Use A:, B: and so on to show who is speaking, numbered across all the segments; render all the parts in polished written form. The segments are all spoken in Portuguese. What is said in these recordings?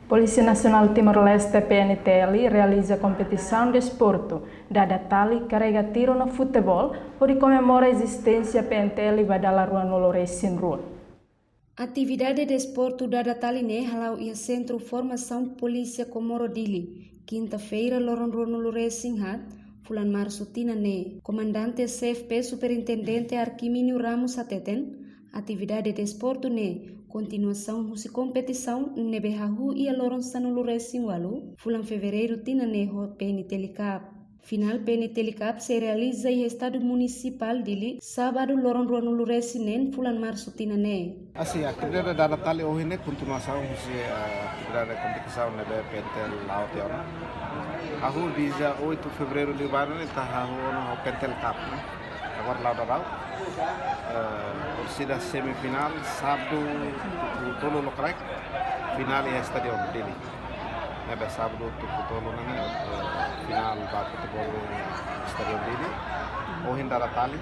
A: Polícia Nacional Timor-Leste PNTL realiza competição de esporte. Dada tali carrega tiro no futebol, onde comemora a existência PNTL Badala Rua Noloresin Rua.
B: Atividade de esporte dada tali ne halau ia Centro Formação Polícia Comoro Dili. Quinta-feira, Loron Rua Noloresin hat, Fulan Março Tina ne. Comandante CFP Superintendente Arquimínio Ramos Ateten. Atividade de esporte ne. Continuação de competição ne behahu ia Loron Sanuluresin Walu. Fulan Fevereiro Tina ne ho PNTL Cup. Final PNTL Cup se realiza em Estado Municipal Dili, sábado Loron Rua Noloresin nen Fulan Março Tina ne.
C: Assim, a atividade da Natália hoje é continuação da atividade de competição na PNTL Lauteona. A rua dia 8 de fevereiro de Libano está no PNTL Cup, agora lá da Rau. Torcida semifinal, sábado, todo local, final é Estádio Dili. Nebe sábado, todo final da futebol Estádio Dili. Hoje da Natália.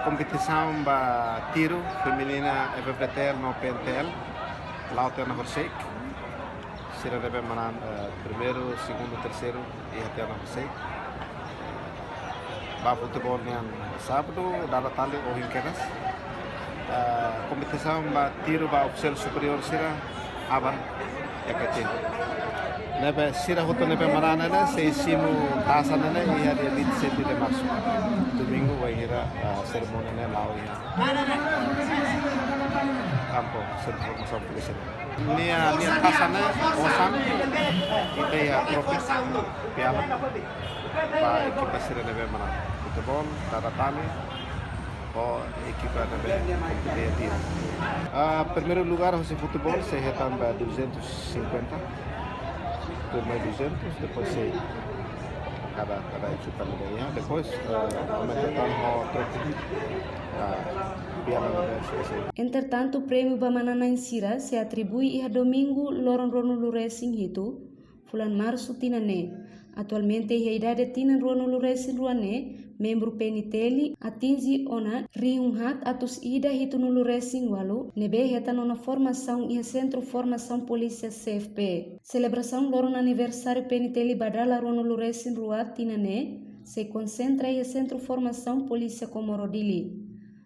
C: Competição para tiro feminina FFTL no PNTL, Lauteona Horsek. Será nebe manan primeiro, segundo, terceiro e até na Horsek. Para futebol yang sábado, dada tali o hinkenas. Kompetisi ba tiro ba ofisial superior sira aban EPT. Nebe sira hoto nebe marana na se simu tasan na iya de 27 de março. Domingo vai hira cerimônia na lauya. Campo Centro Formação Polícia. Nia tasan na osan ite ya trofes piala. Pa equipa sira nebe marana. Futebol, dada tali, ou equipa da BNT. Primeiro lugar, o futebol, se retamba 250, mais 200, depois se cada equipa ganha, depois aumenta o troco.
B: Entretanto, o prêmio Bamanana Insira se atribui a domingo Loron Rua Noloresin Hitu, Fulan Março Tinane. Atualmente, a idade Tina Rua Noloresin Ruane, membro PNTL, atinge ona riunhat atus ida hitu Noloresin Walu, nebe reta nona formação e Centro Formação Polícia CFP. Celebração Loron Aniversário PNTL Badala Rua Noloresin Rua Tinane se concentra em Centro Formação Polícia Comoro Dili.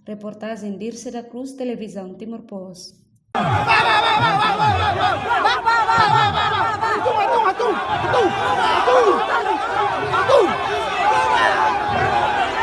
B: Reportagem Dirce da Cruz, Televisão Timor Post.
D: Atum!